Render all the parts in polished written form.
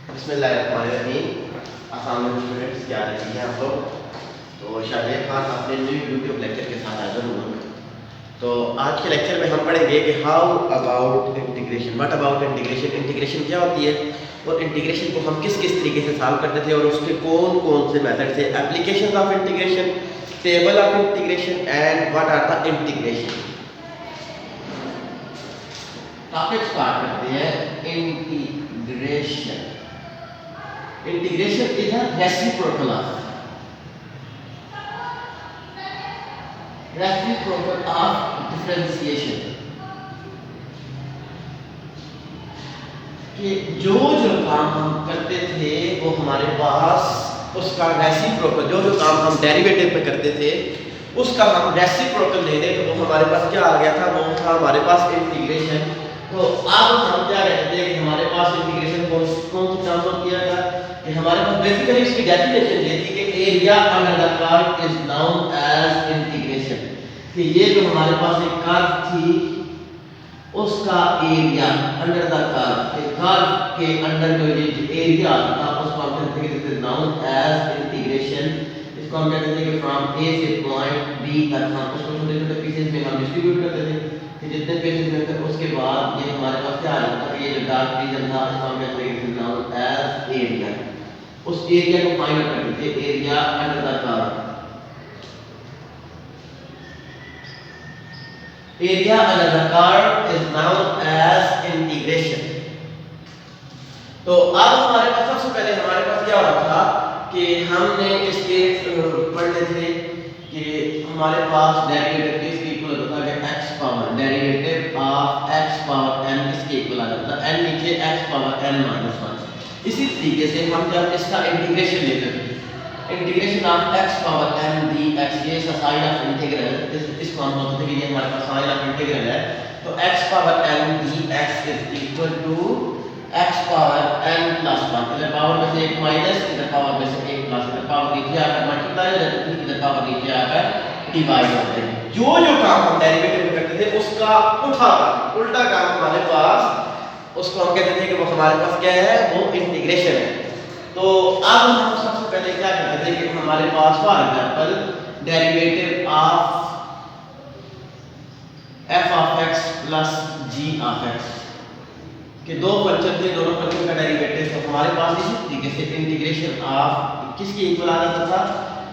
बिस्मिल्लाहिर्रहमानिर्रहीम। अस्सलाम वालेकुम स्टूडेंट्स, क्या हाल है आप लोग। तो शायद खान अपने न्यू यूट्यूब लेक्चर के साथ हाजिर हुआ। तो आज के लेक्चर में हम पढ़ेंगे कि how about integration, what about integration, integration क्या होती है और इंटीग्रेशन को हम किस किस तरीके से सॉल्व करते थे और उसके कौन कौन से मेथड थे, application of integration, table of integration and what are the integration. Topic start करते हैं। Integration, integration is a reciprocal of differentiation. कि जो काम हम करते थे वो हमारे पास उसका रेसिप्रोकल, जो काम हम डेरिवेटिव में करते थे उसका हम रेसिप्रोकल ले लें तो वो हमारे पास क्या आ गया था, वो था हमारे पास इंटीग्रेशन। तो अब हम क्या कहते हैं कि हमारे पास इंटीग्रेशन कौन सी टर्म में किया गया कि हमारे पास बेसिकली इसकी डेफिनेशन ये थी कि area under the curve is known as integration. कि ये जो हमारे पास एक कर्व थी उसका एरिया अंडर द कर्व के अंडर जो ये एरिया था उसको हम कहते हैं this is known as integration. इसको हम कहते हैं कि फ्रॉम ए से पॉइंट बी तक हम उसको छोटे छोटे पीसेस में हम डिस्ट्रीब्यूट करते थे कि जितने पीसेस में थे उसके बाद ये हमारे पास क्या आ जाता है, ये जो डार्क रीजन था इसको हम कहते हैं this is known as area. उस एरिया को फाइंड आउट करते थे, area under the curve, area under the curve is known as integration. तो अब हमारे पास सबसे पहले हमारे पास क्या हो रहा था कि हमने इसके पढ़ने थे कि हमारे पास डेरिवेटिव इसके इक्वल होता था कि x power derivative of x power n इसके इक्वल आ जाता है n नीचे x पावर n माइनस 1। इसी तरीके से हम जब इसका इंटीग्रेशन लेते थे, integration of x power n dx, ये साइन ऑफ इंटीग्रल, इसको हम बोलते हैं कि ये हमारे पास साइन ऑफ इंटीग्रल है। तो x power n dx is equal to x power n plus 1, इधर पावर में से एक माइनस, इधर पावर में से एक प्लस, इधर पावर नीचे आकर मल्टीप्लाई हो जाती है, इधर पावर नीचे आकर डिवाइड हो जाती है। जो काम हम डेरिवेटिव में करते थे उसका उल्टा काम हमारे पास, उसको हम कहते थे कि वो हमारे पास क्या है, वो इंटीग्रेशन है। तो अब हम सबसे पहले क्या करते थे कि हमारे पास for example derivative of f of x plus g of x के दो फंक्शन थे, दोनों फंक्शन का डेरिवेटिव, तो हमारे पास इसी तरीके से इंटीग्रेशन ऑफ किसके इक्वल आ जाता था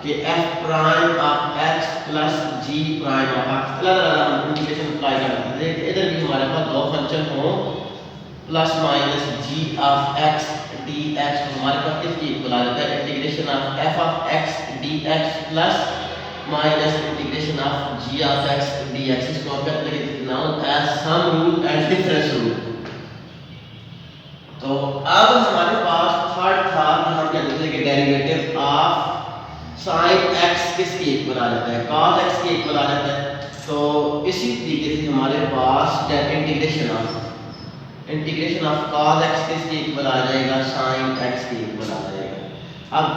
कि f prime of x plus g prime of x, अलग-अलग हम इंटीग्रेशन अप्लाई करते थे। इधर भी हमारे पास दो फंक्शन हो plus minus g of x dx, तो हमारे पास किसके इक्वल आ जाता है, integration of f of x dx plus minus integration of g of x dx। इसको हम कहते हैं known as sum rule and difference rule. तो अब हमारे पास थर्ड था कि हम कहते थे कि डेरिवेटिव ऑफ sin x किसके इक्वल आ जाता है, cos x के इक्वल आ जाता है। तो इसी तरीके से हमारे पास इंटीग्रेशन ऑफ cos x किसके इक्वल आ जाएगा, sin x के इक्वल आ जाएगा। अब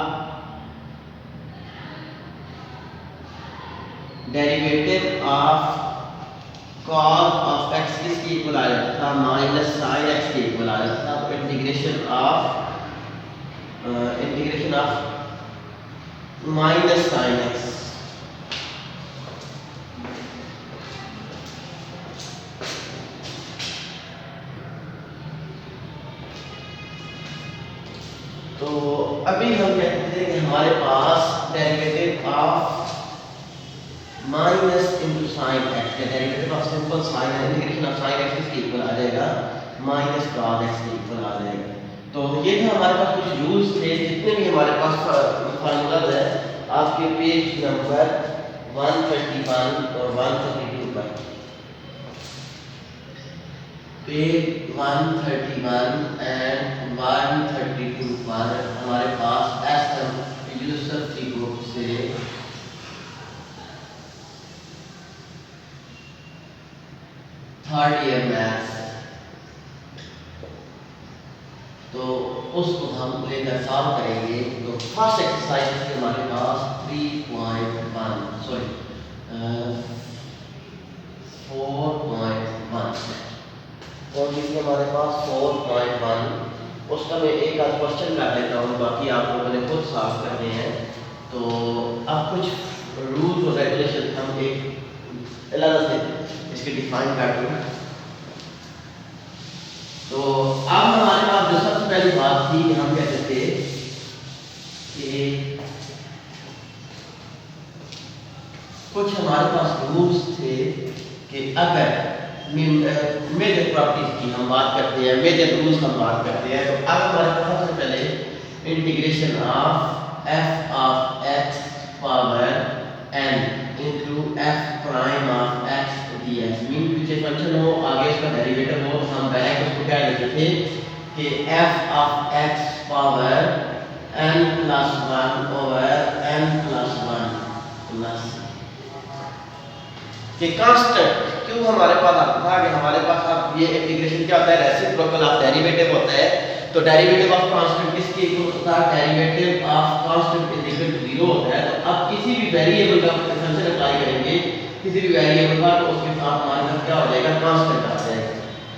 derivative of cos of x किसके इक्वल आ जाता था, माइनस sin x के इक्वल आ जाता था। तो integration of minus sin x, तो अभी हम कहते थे कि हमारे पास derivative of minus into sine x का डेरिवेटिव ऑफ सिंपल साइन है, इंटीग्रेशन ऑफ साइन एक्स इसके इक्वल आ जाएगा माइनस कॉस एक्स के इक्वल आ जाएगा। तो ये थे हमारे पास कुछ रूल्स थे, जितने भी हमारे पास फार्मूला है आपके पेज नंबर 131 और 132 पर, पेज 131 एंड 132 पर हमारे पास एस यूसुफ की बुक से थर्ड ईयर मैथ्स, तो उसको हम लेकर सॉल्व करेंगे। तो फर्स्ट एक्सरसाइज है हमारे पास 3.1 सॉरी 4.1 और ये हमारे पास 4.1 उसका मैं एक आध क्वेश्चन कर देता हूँ, बाकी आप लोगों ने खुद सॉल्व करने हैं। तो अब कुछ रूल्स और रेगुलेशन हम एक अलग से इसके डिफाइन कर दूँ। तो अब हमारे पास जो सबसे पहली बात थी कि हम कहते थे कि कुछ हमारे पास रूल्स थे कि अगर मेजर प्रॉपर्टीज की हम बात करते हैं, मेजर रूल्स हम बात करते हैं, तो अब हमारे पास सबसे पहले integration of f of x power n into F prime of x dx mean पीछे फंक्शन हो, आगे उसका डेरिवेटिव हो, हम डायरेक्ट उसको क्या लिखते थे कि F of x power n plus 1 over n plus 1 plus कि कांस्टेंट क्यों हमारे पास आता था कि हमारे पास अब ये इंटीग्रेशन क्या होता है, रेसिप्रोकल ऑफ डेरिवेटिव होता है। तो डेरिवेटिव ऑफ कांस्टेंट किसके इक्वल होता है, derivative of constant is equal to 0 होता है। तो अब किसी भी वेरिएबल का फंक्शन अप्लाई करेंगे, किसी भी वेरिएबल का, तो उसके साथ हमारे पास क्या हो जाएगा, कांस्टेंट आ जाएगा।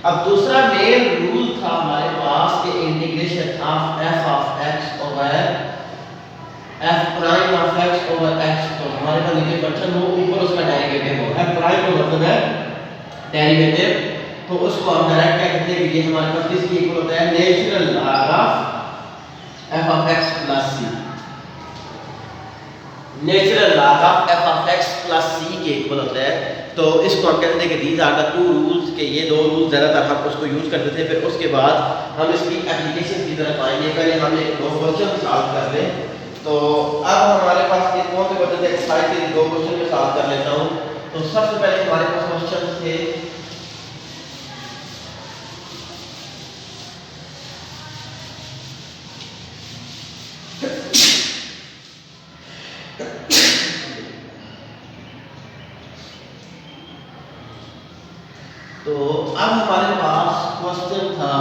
अब दूसरा मेन रूल था हमारे पास कि integration of f of x over F prime of x over x, तो हमारे पास नीचे फंक्शन हो, ऊपर उसका डेरिवेटिव हो। एफ प्राइम का मतलब है डेरिवेटिव, तो उसको हम डायरेक्ट क्या कहते हैं कि ये हमारे पास किसके इक्वल होता है, natural log of f of x plus c, natural log of f of x plus c के इक्वल होता है। तो इसको हम कहते हैं कि these are the two rules, के ये दो रूल्स ज़्यादातर हम उसको यूज़ करते थे। फिर उसके बाद हम इसकी एप्लीकेशन की तरफ आएंगे, पहले हम एक दो क्वेश्चन सॉल्व कर लें। तो अब हमारे पास ये कौन से क्वेश्चन थे, एक्सरसाइज के दो क्वेश्चन में सॉल्व कर लेता हूँ। तो सबसे पहले हमारे पास क्वेश्चन थे तो अब हमारे पास क्वेश्चन था,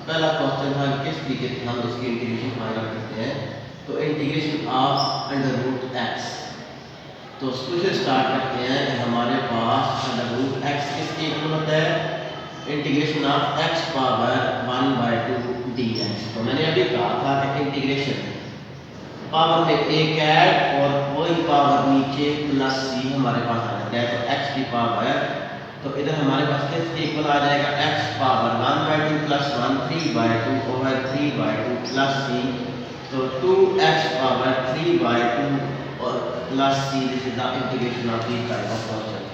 पहला क्वेश्चन था किस तरीके से हम इसकी इंटीग्रेशन फाइंड आउट करते हैं। तो integration of under root x, तो उससे स्टार्ट करते हैं कि हमारे पास अंडर रूट एक्स किसके इक्वल होता है, integration of x power 1/2 dx। तो मैंने अभी कहा था कि इंटीग्रेशन पावर में एक ऐड और वही पावर नीचे प्लस सी हमारे पास आ जाता है, तो एक्स की पावर, तो इधर हमारे पास किसके इक्वल आ जाएगा, एक्स पावर 1/2 प्लस 1 3/2 ओवर 3/2 प्लस सी, तो 2x पावर 3/2 और plus c, this is the integration of this type of function.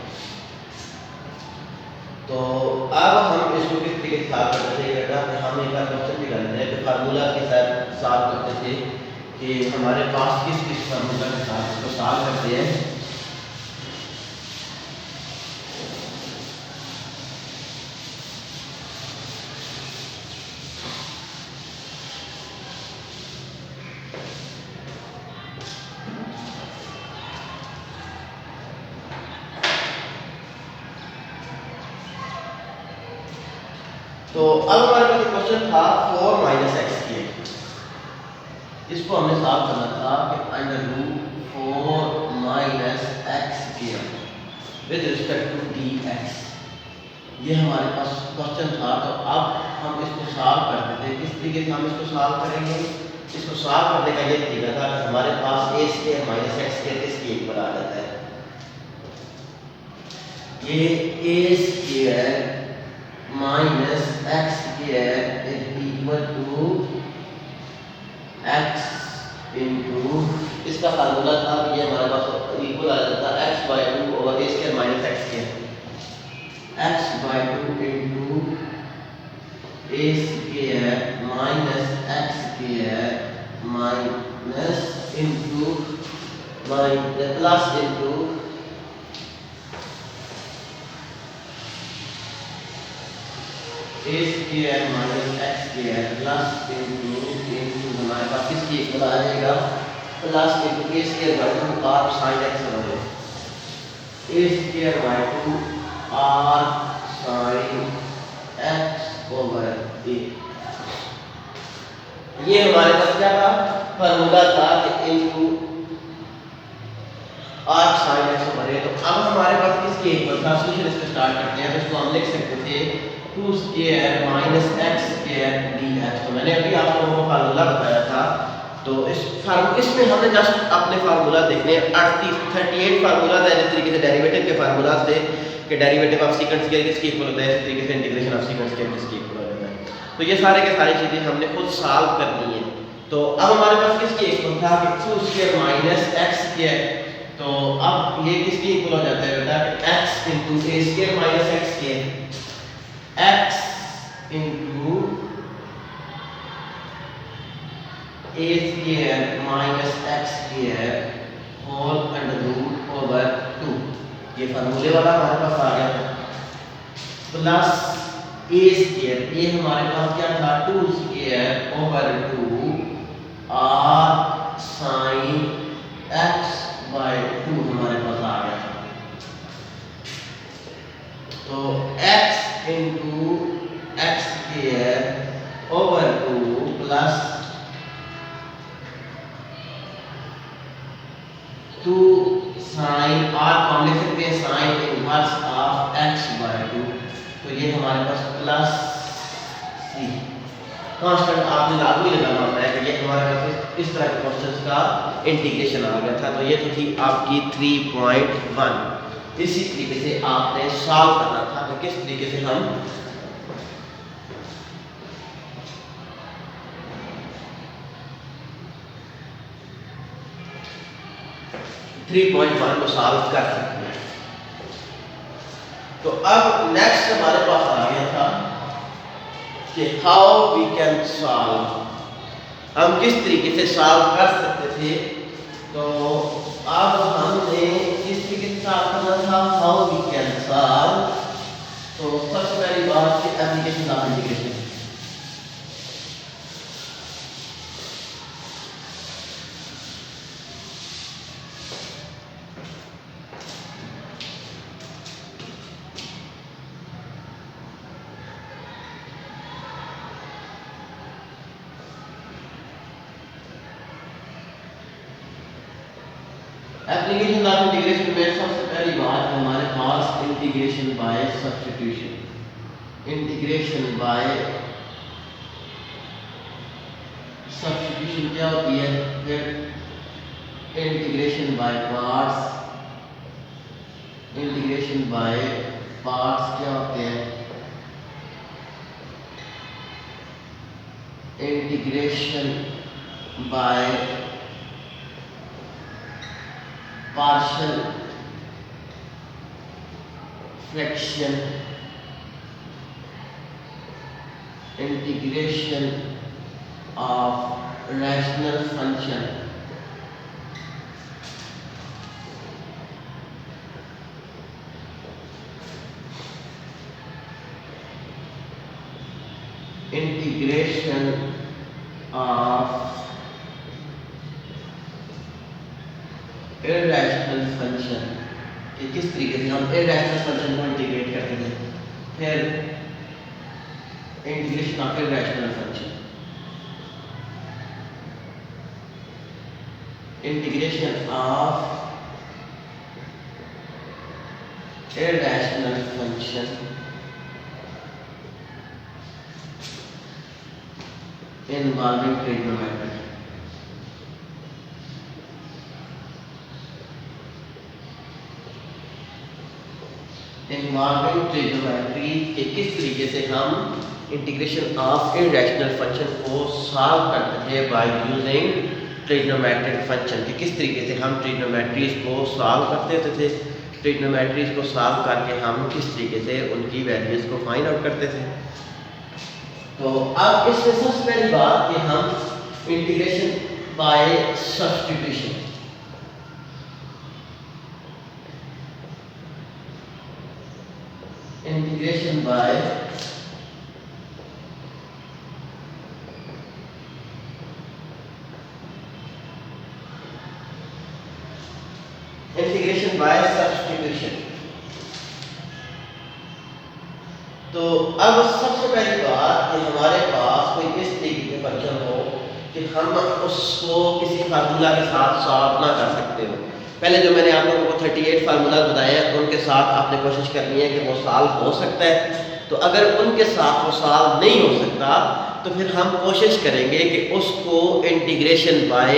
तो अब हम इसको किस तरीके से सॉल्व करते थे, हम एक क्वेश्चन भी करते हैं, तो फार्मूला के साथ सॉल्व करते थे कि हमारे पास किस किस फार्मूला के साथ इसको सॉल्व करते हैं। तो अब हमारे पास एक क्वेश्चन था 4 माइनस एक्स की, इसको हमने सॉल्व करना था कि under root 4 minus x square with respect to dx, ये हमारे पास क्वेश्चन था। तो अब हम इसको सॉल्व करते थे, किस तरीके से हम इसको सॉल्व करेंगे, इसको सॉल्व करने का ये तरीका था कि हमारे पास a square minus x square इसके इक्वल आ जाता है, ये a square minus x square is equal to x into, इसका फार्मूला था ये हमारे पास इक्वल आ जाता है x/2 over a square minus x square, x/2 into a square minus x square minus into plus into a square minus x square plus into हमारे पास किसकी इक्वल आ जाएगा, plus into a square by 2 r sin x over a square by 2 r sin x over a। ये हमारे पास क्या था, formula था कि into r sin x over a। तो अब हमारे पास किसकी इक्वल था, सॉल्यूशन इसको स्टार्ट करते हैं। तो इसको हम लिख सकते थे 2 square minus x square dx। तो मैंने अभी आप लोगों को फार्मूला बताया था, तो इसमें हमने जस्ट अपने फार्मूला देखने 38 फार्मूला है। जिस तरीके से डेरिवेटिव के फार्मूला थे कि डेरिवेटिव ऑफ सेकंड स्क्वायर किसके इक्वल होता है, इस तरीके से इंटीग्रेशन ऑफ सेकंड स्क्वायर किसके इक्वल हो जाता है। तो ये सारे के सारी चीज़ें हमने खुद सॉल्व करनी है। तो अब हमारे पास किसके इक्वल था कि 2 स्क्वायर माइनस x स्क्वायर। तो अब ये किसके इक्वल हो जाता है बेटा, x into a square minus x square, x into a square minus x square whole under root over 2। ये फार्मूले वाला हमारे पास आ गया था, प्लस ए स्क्वायर, ये हमारे पास क्या था 2 square over 2 r sin x by 2 हमारे पास आ गया था। तो x into x square over 2 plus 2 sine r को हम लिख सकते हैं sine inverse of x by 2। तो ये हमारे पास प्लस c कांस्टेंट आपने लागू ही लगाना होता है कि ये हमारे पास इस तरह के क्वेश्चंस का इंटीग्रेशन आ गया था। तो ये तो थी आपकी 3.1। इसी तरीके से आपने सॉल्व करना था कि किस तरीके से हम को सॉल्व कर सकते हैं। तो अब नेक्स्ट हमारे पास आ गया था कि हाउ वी कैन सॉल्व, हम किस तरीके से सॉल्व कर सकते थे। तो अब हमने किस तरीके से सॉल्व करना था, हाउ वी कैन सॉल्व। तो सबसे पहली बात कि application of integration. Application of integration में सबसे पहली बात हमारे पास integration by substitution. Integration by substitution क्या होती है, फिर integration by parts. Integration by parts क्या होते हैं, integration by partial fraction, integration of rational function, integration of irrational function, कि किस तरीके से हम इरैशनल फंक्शन को इंटीग्रेट करते हैं। फिर integration of irrational function, integration of irrational function involving trigonometry. Involving trigonometry के किस तरीके से हम इंटीग्रेशन ऑफ इरैशनल फंक्शन को सॉल्व करते थे बाय यूजिंग ट्रिग्नोमेट्रिक फंक्शन, कि किस तरीके से हम ट्रिग्नोमेट्रीज को सॉल्व करते थे। ट्रिग्नोमेट्रीज को सॉल्व करके हम किस तरीके से उनकी वैल्यूज को फाइंड आउट करते थे। तो अब इससे सबसे पहली बात कि हम integration by substitution, integration bye integration by substitution. तो अब सबसे पहली बात कि हमारे पास कोई इस तरीके के फंक्शन हो कि हम उसको किसी फार्मूला के साथ सॉल्व ना कर सकते हो। पहले जो मैंने आप लोगों को 38 फार्मूला बताए हैं उनके साथ आपने कोशिश करनी है कि वो सॉल्व हो सकता है। तो अगर उनके साथ वो सॉल्व नहीं हो सकता तो फिर हम कोशिश करेंगे कि उसको इंटीग्रेशन बाय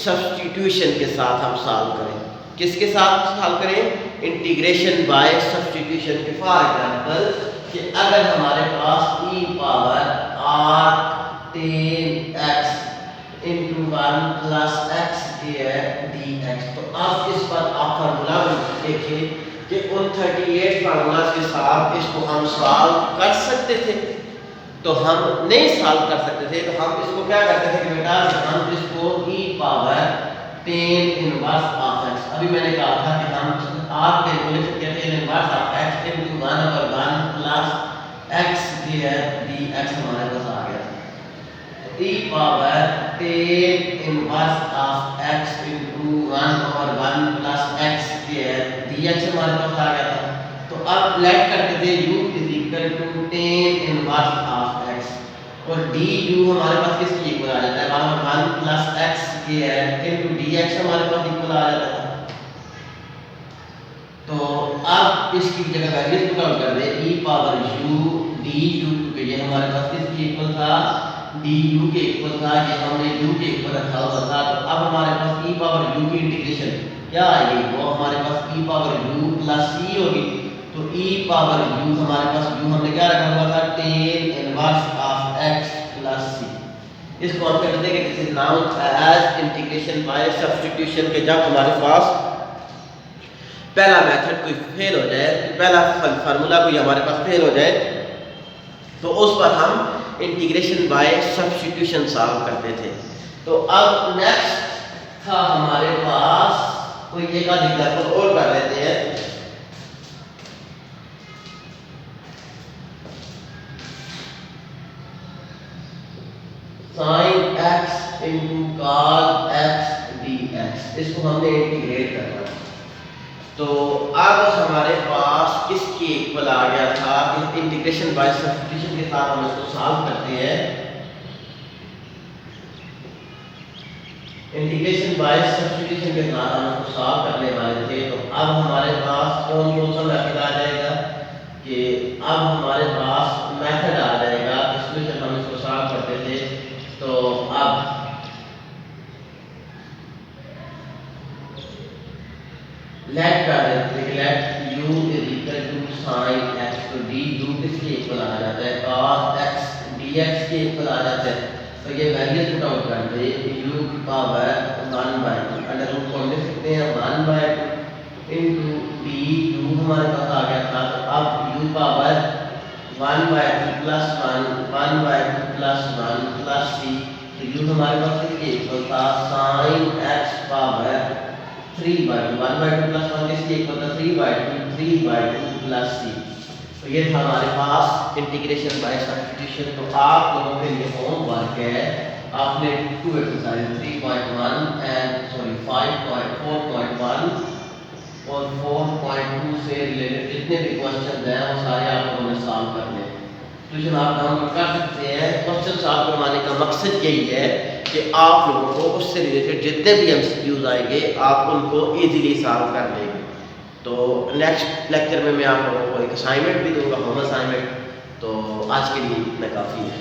सब्स्टिट्यूशन के साथ हम सॉल्व करें। किसके साथ सॉल्व करें? इंटीग्रेशन बाय सब्स्टिट्यूशन के। फॉर एग्जांपल कि अगर हमारे पास e power r10x into 1 plus x dx, तो अब इस पर आप फार्मूला देखिए कि उन 38 फार्मूला के साथ इसको हम सॉल्व कर सकते थे। तो हम नहीं सॉल्व कर सकते थे तो हम इसको क्या करते थे कि बेटा हम इसको e power 10 inverse of x, अभी मैंने कहा था कि हम r10 को लिख सकते हैं inverse of x into 1/1 plus x dx हमारे पास आ गया। e power 10 inverse of x into 1/1 plus x dx हमारे पास आ गया था। तो अब लेट करते थे u is equal to 10 inverse of x और du हमारे पास किसकी इक्वल आ जाता है 1/1 प्लस x into dx हमारे पास इक्वल आ जाता है। तो अब इसकी जगह वैल्यूज पुट आउट कर दे e पावर u du, क्योंकि ये हमारे पास किसकी इक्वल था du के इक्वल था, ये हमने u के इक्वल रखा हुआ था। तो अब हमारे पास e पावर u की इंटीग्रेशन क्या आएगी, वो हमारे पास e power u plus c होगी। तो e पावर u हमारे पास u हमने क्या रखा हुआ था 10 inverse of x plus c। इसको हम कहते हैं कि this is known as integration by substitution के जब हमारे पास पहला मेथड कोई फेल हो जाए, पहला फार्मूला कोई हमारे पास फेल हो जाए तो उस पर हम इंटीग्रेशन बाय सब्स्टिट्यूशन सॉल्व करते थे। तो अब नेक्स्ट था हमारे पास कोई एक आध एग्जांपल और कर लेते हैं। sin x into cos x dx, इसको हमने इंटीग्रेट करना। तो अब हमारे पास किसकी इक्वल आ गया था कि इंटीग्रेशन बाय सब्स्टिट्यूशन के साथ हम इसको सॉल्व करते हैं। इंटीग्रेशन बाय सब्स्टिट्यूशन के साथ हम इसको सॉल्व करने वाले थे। तो अब हमारे पास कौन सा मेथड आ जाएगा कि अब हमारे पास मेथड आ जाएगा इसमें जब हम इसको सॉल्व करते थे। तो अब लेट कर देते हैं let u is equal to sin x, तो du किसके इक्वल आ जाता है cos x dx के इक्वल आ जाता है। तो ये वैल्यू पुट आउट कर दे u पावर 1/2 अंडर रूट को लिख सकते हैं 1/2 इनटू du हमारे पास आ गया था। तो अब u पावर 1/2 प्लस 1/2 प्लस 1 प्लस c, तो u हमारे पास किसके इक्वल था sin x पावर 3/2 1/2 प्लस 1 किसके इक्वल था 3/2 प्लस c। तो ये था हमारे पास इंटीग्रेशन बाय सब्स्टिट्यूशन। तो आप लोगों के लिए होमवर्क है, आपने 2 एक्सरसाइज 3.1 एंड 5.4.1 और 4.2 से रिलेटेड जितने भी क्वेश्चन हैं वो सारे आप लोगों ने सॉल्व करने। ट्यूशन आप डाउनलोड कर सकते हैं। क्वेश्चन सॉल्व करवाने का मकसद यही है कि आप लोगों को उससे रिलेटेड जितने भी एमसीक्यूज आएंगे आप उनको इजीली सॉल्व कर लेंगे। तो नेक्स्ट लेक्चर में मैं आप लोगों को एक असाइनमेंट भी दूंगा, होम असाइनमेंट। तो आज के लिए इतना काफ़ी है।